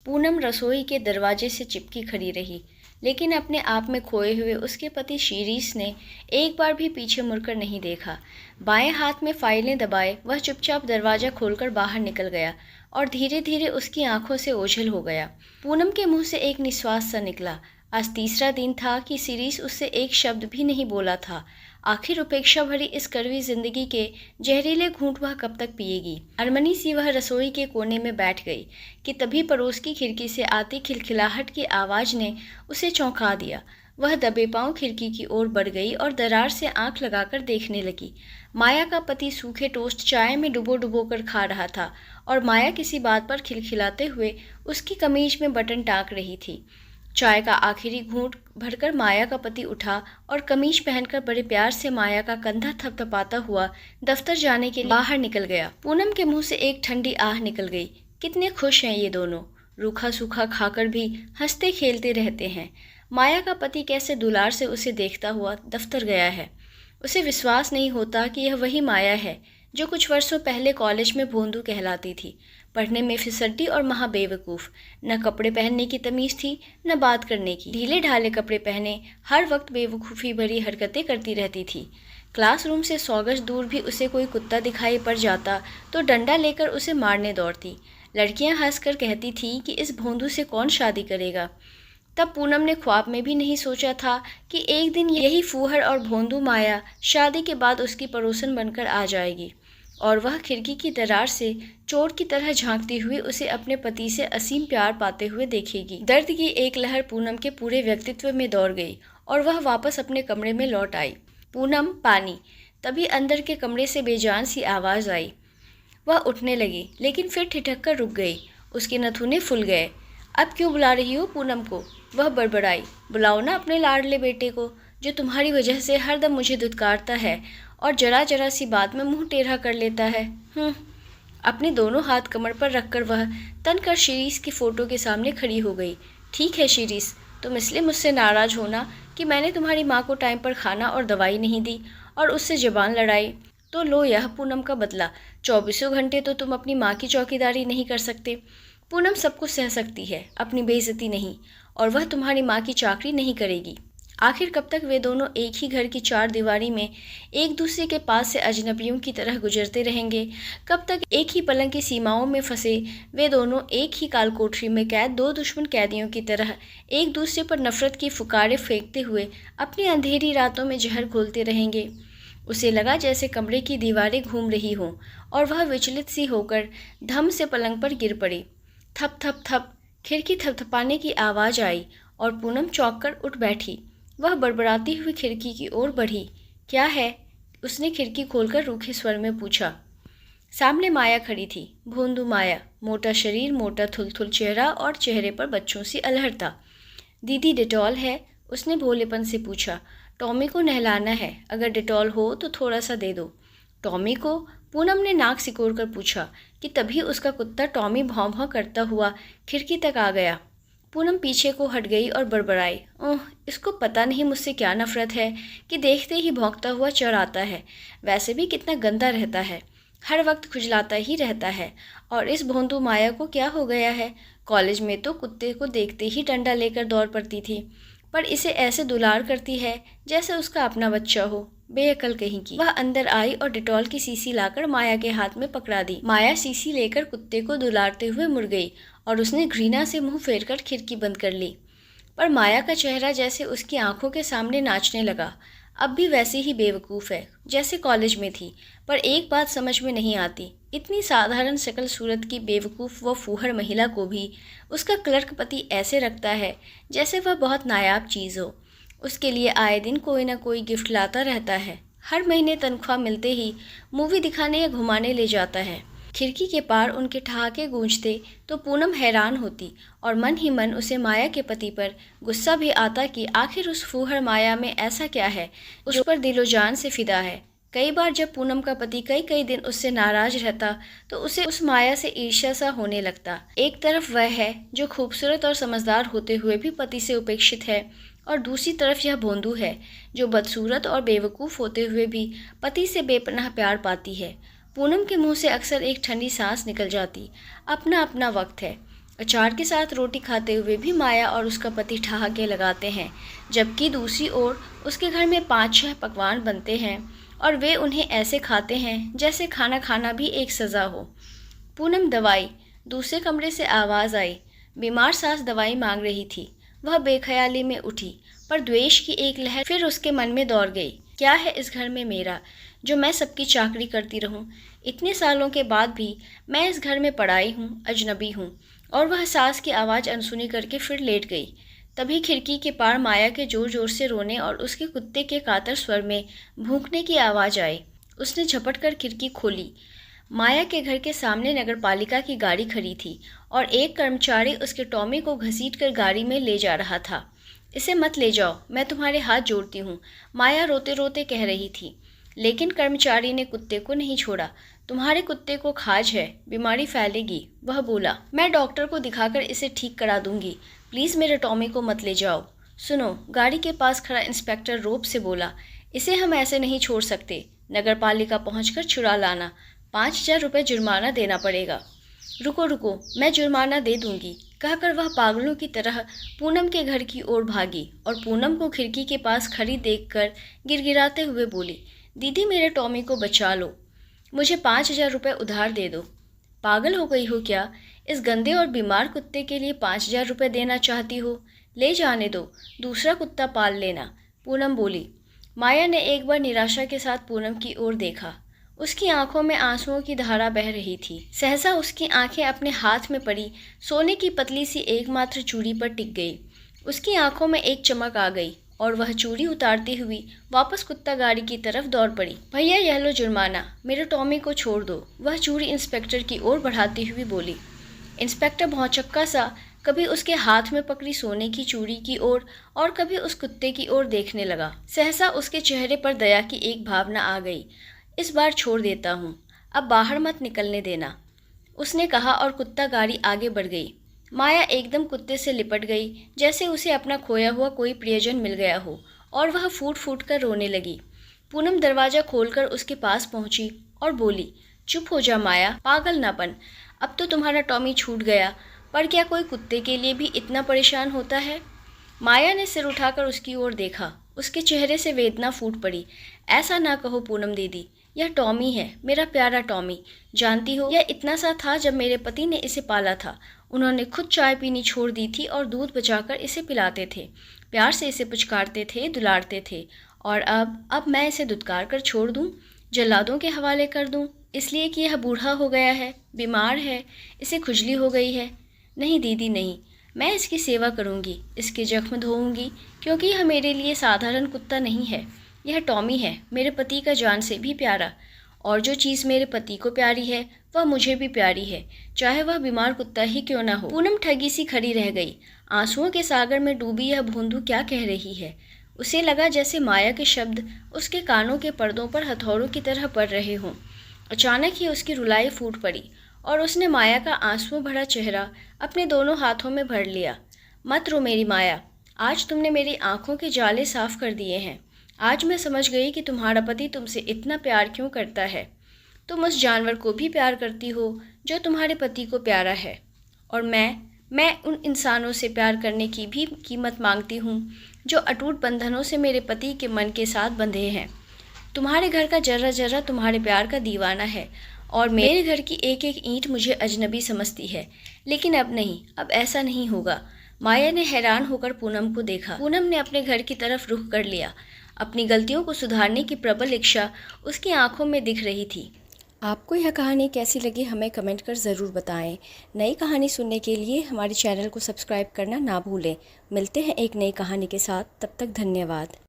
पूनम रसोई के दरवाजे से चिपकी खड़ी रही, लेकिन अपने आप में खोए हुए उसके पति शीरीष ने एक बार भी पीछे मुड़कर नहीं देखा। बाएं हाथ में फाइलें दबाए वह चुपचाप दरवाज़ा खोलकर बाहर निकल गया और धीरे धीरे उसकी आंखों से ओझल हो गया। पूनम के मुंह से एक निश्वास सा निकला। आज तीसरा दिन था कि शीरीष उससे एक शब्द भी नहीं बोला था। आखिर उपेक्षा भरी इस कड़वी जिंदगी के जहरीले घूंट वह कब तक पिएगी। अरमनी सी वह रसोई के कोने में बैठ गई कि तभी पड़ोस की खिड़की से आती खिलखिलाहट की आवाज़ ने उसे चौंका दिया। वह दबे पांव खिड़की की ओर बढ़ गई और दरार से आंख लगाकर देखने लगी। माया का पति सूखे टोस्ट चाय में डुबो डुबो कर खा रहा था और माया किसी बात पर खिलखिलाते हुए उसकी कमीज में बटन टाँक रही थी। चाय का आखिरी घूंट भरकर माया का पति उठा और कमीज पहनकर बड़े प्यार से माया का कंधा थपथपाता हुआ दफ्तर जाने के लिए बाहर निकल गया। पूनम के मुंह से एक ठंडी आह निकल गई। कितने खुश हैं ये दोनों, रूखा सूखा खाकर भी हंसते खेलते रहते हैं। माया का पति कैसे दुलार से उसे देखता हुआ दफ्तर गया है। उसे विश्वास नहीं होता कि यह वही माया है जो कुछ वर्षों पहले कॉलेज में भोंदू कहलाती थी। पढ़ने में फिसड्डी और महा बेवकूफ़। न कपड़े पहनने की तमीज़ थी न बात करने की। ढीले ढाले कपड़े पहने हर वक्त बेवकूफ़ी भरी हरकतें करती रहती थी। क्लासरूम से 100 गज दूर भी उसे कोई कुत्ता दिखाई पड़ जाता तो डंडा लेकर उसे मारने दौड़ती। लड़कियां हंसकर कहती थी कि इस भोंदू से कौन शादी करेगा। तब पूनम ने ख्वाब में भी नहीं सोचा था कि एक दिन यही फूहड़ और भोंदू माया शादी के बाद उसकी पड़ोसन बनकर आ जाएगी और वह खिड़की की दरार से चोर की तरह झांकती हुई उसे अपने पति से असीम प्यार पाते हुए देखेगी। दर्द की एक लहर पूनम के पूरे व्यक्तित्व में दौड़ गई और वह वापस अपने कमरे में लौट आई। पूनम, पानी। तभी अंदर के कमरे से बेजान सी आवाज़ आई। वह उठने लगी लेकिन फिर ठिठक कर रुक गई। उसके नथुने फूल गए। अब क्यों बुला रही हो पूनम को? वह बड़बड़ाई। बुलाओ ना अपने लाडले बेटे को जो तुम्हारी वजह से हरदम मुझे धुतकारता है और जरा जरा सी बात में मुंह टेढ़ा कर लेता है। अपने दोनों हाथ कमर पर रखकर वह तनकर शीरीष की फ़ोटो के सामने खड़ी हो गई। ठीक है शीरीष, तुम इसलिए मुझसे नाराज़ होना कि मैंने तुम्हारी माँ को टाइम पर खाना और दवाई नहीं दी और उससे ज़बान लड़ाई। तो लो यह पूनम का बदला। 24 घंटे तो तुम अपनी माँ की चौकीदारी नहीं कर सकते। पूनम सब कुछ सह सकती है, अपनी बेइज्जती नहीं, और वह तुम्हारी माँ की चाकरी नहीं करेगी। आखिर कब तक वे दोनों एक ही घर की चार दीवारी में एक दूसरे के पास से अजनबियों की तरह गुजरते रहेंगे? कब तक एक ही पलंग की सीमाओं में फंसे वे दोनों एक ही काल कोठरी में कैद दो दुश्मन कैदियों की तरह एक दूसरे पर नफरत की फुकारे फेंकते हुए अपनी अंधेरी रातों में जहर घोलते रहेंगे? उसे लगा जैसे कमरे की दीवारें घूम रही हों और वह विचलित सी होकर धम से पलंग पर गिर पड़ी। थप थप थप खिड़की थपथपाने की आवाज़ आई और पूनम चौंक कर उठ बैठी। वह बड़बड़ाती हुई खिड़की की ओर बढ़ी। क्या है? उसने खिड़की खोलकर रूखे स्वर में पूछा। सामने माया खड़ी थी। भोंदू माया, मोटा शरीर, मोटा थुलथुल चेहरा और चेहरे पर बच्चों सी अलहड़ता। दीदी डिटॉल है? उसने भोलेपन से पूछा। टॉमी को नहलाना है, अगर डिटॉल हो तो थोड़ा सा दे दो। टॉमी को? पूनम ने नाक सिकोड़ कर पूछा कि तभी उसका कुत्ता टॉमी भौं भौं करता हुआ खिड़की तक आ गया। पूनम पीछे को हट गई और बड़बड़ाई। ओह, इसको पता नहीं मुझसे क्या नफरत है कि देखते ही भौंकता हुआ चढ़ आता है। वैसे भी कितना गंदा रहता है, हर वक्त खुजलाता ही रहता है। और इस भोंदू माया को क्या हो गया है? कॉलेज में तो कुत्ते को देखते ही डंडा लेकर दौड़ पड़ती थी, पर इसे ऐसे दुलार करती है जैसे उसका अपना बच्चा हो। बेअकल कहीं की। वह अंदर आई और डिटॉल की शीशी लाकर माया के हाथ में पकड़ा दी। माया शीशी लेकर कुत्ते को दुलारते हुए मुड़ गई और उसने घृणा से मुंह फेरकर खिड़की बंद कर ली। पर माया का चेहरा जैसे उसकी आंखों के सामने नाचने लगा। अब भी वैसे ही बेवकूफ़ है जैसे कॉलेज में थी। पर एक बात समझ में नहीं आती, इतनी साधारण शक्ल सूरत की बेवकूफ़ व फूहड़ महिला को भी उसका क्लर्क पति ऐसे रखता है जैसे वह बहुत नायाब चीज़ हो। उसके लिए आए दिन कोई ना कोई गिफ्ट लाता रहता है। हर महीने तनख्वाह मिलते ही मूवी दिखाने या घुमाने ले जाता है। खिड़की के पार उनके ठहाके गूंजते तो पूनम हैरान होती और मन ही मन उसे माया के पति पर गुस्सा भी आता कि आखिर उस फूहड़ माया में ऐसा क्या है उस पर दिलो जान से फिदा है। कई बार जब पूनम का पति कई कई दिन उससे नाराज रहता तो उसे उस माया से ईर्ष्या सा होने लगता। एक तरफ वह है जो खूबसूरत और समझदार होते हुए भी पति से उपेक्षित है और दूसरी तरफ यह भोंदू है जो बदसूरत और बेवकूफ़ होते हुए भी पति से बेपनाह प्यार पाती है। पूनम के मुंह से अक्सर एक ठंडी सांस निकल जाती। अपना अपना वक्त है। अचार के साथ रोटी खाते हुए भी माया और उसका पति ठहाके लगाते हैं, जबकि दूसरी ओर उसके घर में 5-6 पकवान बनते हैं और वे उन्हें ऐसे खाते हैं जैसे खाना खाना भी एक सज़ा हो। पूनम दवाई। दूसरे कमरे से आवाज़ आई। बीमार सास दवाई मांग रही थी। वह बेख्याली में उठी, पर द्वेष की एक लहर फिर उसके मन में दौड़ गई। क्या है इस घर में मेरा, जो मैं सबकी चाकरी करती रहूं? इतने सालों के बाद भी मैं इस घर में पड़ाई हूँ, अजनबी हूँ। और वह सास की आवाज़ अनसुनी करके फिर लेट गई। तभी खिड़की के पार माया के जोर जोर से रोने और उसके कुत्ते के कातर स्वर में भूंकने की आवाज़ आई। उसने झपट कर खिड़की खोली। माया के घर के सामने नगरपालिका की गाड़ी खड़ी थी और एक कर्मचारी उसके टॉमी को घसीटकर गाड़ी में ले जा रहा था। इसे मत ले जाओ, मैं तुम्हारे हाथ जोड़ती हूँ, माया रोते रोते कह रही थी। लेकिन कर्मचारी ने कुत्ते को नहीं छोड़ा। तुम्हारे कुत्ते को खाज है, बीमारी फैलेगी, वह बोला। मैं डॉक्टर को दिखाकर इसे ठीक करा दूंगी, प्लीज़ मेरे टॉमी को मत ले जाओ। सुनो, गाड़ी के पास खड़ा इंस्पेक्टर रोब से बोला, इसे हम ऐसे नहीं छोड़ सकते। नगरपालिका पहुंचकर छुड़ा लाना, 5,000 रुपये जुर्माना देना पड़ेगा। रुको रुको, मैं जुर्माना दे दूंगी, कहकर वह पागलों की तरह पूनम के घर की ओर भागी और पूनम को खिड़की के पास खड़ी देखकर गिड़गिड़ाते हुए बोली, दीदी मेरे टॉमी को बचा लो, मुझे 5,000 रुपये उधार दे दो। पागल हो गई हो क्या? इस गंदे और बीमार कुत्ते के लिए 5,000 रुपये देना चाहती हो? ले जाने दो, दूसरा कुत्ता पाल लेना, पूनम बोली। माया ने एक बार निराशा के साथ पूनम की ओर देखा। उसकी आंखों में आंसुओं की धारा बह रही थी। सहसा उसकी आंखें अपने हाथ में पड़ी सोने की पतली सी एकमात्र चूड़ी पर टिक गई। उसकी आंखों में एक चमक आ गई और वह चूड़ी उतारती हुई वापस कुत्ता गाड़ी की तरफ दौड़ पड़ी। भैया यह लो जुर्माना, मेरे टॉमी को छोड़ दो, वह चूड़ी इंस्पेक्टर की ओर बढ़ाती हुई बोली। इंस्पेक्टर भौचक्का सा कभी उसके हाथ में पकड़ी सोने की चूड़ी की ओर और कभी उस कुत्ते की ओर देखने लगा। सहसा उसके चेहरे पर दया की एक भावना आ गई। इस बार छोड़ देता हूँ, अब बाहर मत निकलने देना, उसने कहा और कुत्ता गाड़ी आगे बढ़ गई। माया एकदम कुत्ते से लिपट गई, जैसे उसे अपना खोया हुआ कोई प्रियजन मिल गया हो, और वह फूट फूट कर रोने लगी। पूनम दरवाज़ा खोलकर उसके पास पहुंची और बोली, चुप हो जा माया, पागल ना बन, अब तो तुम्हारा टॉमी छूट गया, पर क्या कोई कुत्ते के लिए भी इतना परेशान होता है? माया ने सिर उठाकर उसकी ओर देखा। उसके चेहरे से वेदना फूट पड़ी। ऐसा ना कहो पूनम दीदी, यह टॉमी है, मेरा प्यारा टॉमी। जानती हो, यह इतना सा था जब मेरे पति ने इसे पाला था। उन्होंने खुद चाय पीनी छोड़ दी थी और दूध बचाकर इसे पिलाते थे, प्यार से इसे पुचकारते थे, दुलारते थे। और अब मैं इसे दुत्कार कर छोड़ दूँ, जल्लादों के हवाले कर दूँ, इसलिए कि यह बूढ़ा हो गया है, बीमार है, इसे खुजली हो गई है? नहीं दीदी नहीं, मैं इसकी सेवा करूंगी, इसके जख्म धोऊंगी, क्योंकि यह मेरे लिए साधारण कुत्ता नहीं है। यह टॉमी है, मेरे पति का जान से भी प्यारा, और जो चीज़ मेरे पति को प्यारी है वह मुझे भी प्यारी है, चाहे वह बीमार कुत्ता ही क्यों ना हो। पूनम ठगी सी खड़ी रह गई। आंसुओं के सागर में डूबी यह भोंदू क्या कह रही है? उसे लगा जैसे माया के शब्द उसके कानों के पर्दों पर हथौड़ों की तरह पड़ रहे हों। अचानक ही उसकी रुलाई फूट पड़ी और उसने माया का आंसुओं भरा चेहरा अपने दोनों हाथों में भर लिया। मत रो मेरी माया, आज तुमने मेरी आंखों के जाले साफ कर दिए हैं। आज मैं समझ गई कि तुम्हारा पति तुमसे इतना प्यार क्यों करता है। तुम उस जानवर को भी प्यार करती हो जो तुम्हारे पति को प्यारा है, और मैं उन इंसानों से प्यार करने की भी कीमत मांगती हूँ जो अटूट बंधनों से मेरे पति के मन के साथ बंधे हैं। तुम्हारे घर का जर्रा जर्रा तुम्हारे प्यार का दीवाना है, और मेरे घर की एक एक ईंट मुझे अजनबी समझती है। लेकिन अब नहीं, अब ऐसा नहीं होगा। माया ने हैरान होकर पूनम को देखा। पूनम ने अपने घर की तरफ रुख कर लिया। अपनी गलतियों को सुधारने की प्रबल इच्छा उसकी आंखों में दिख रही थी। आपको यह कहानी कैसी लगी हमें कमेंट कर ज़रूर बताएं। नई कहानी सुनने के लिए हमारे चैनल को सब्सक्राइब करना ना भूलें। मिलते हैं एक नई कहानी के साथ, तब तक धन्यवाद।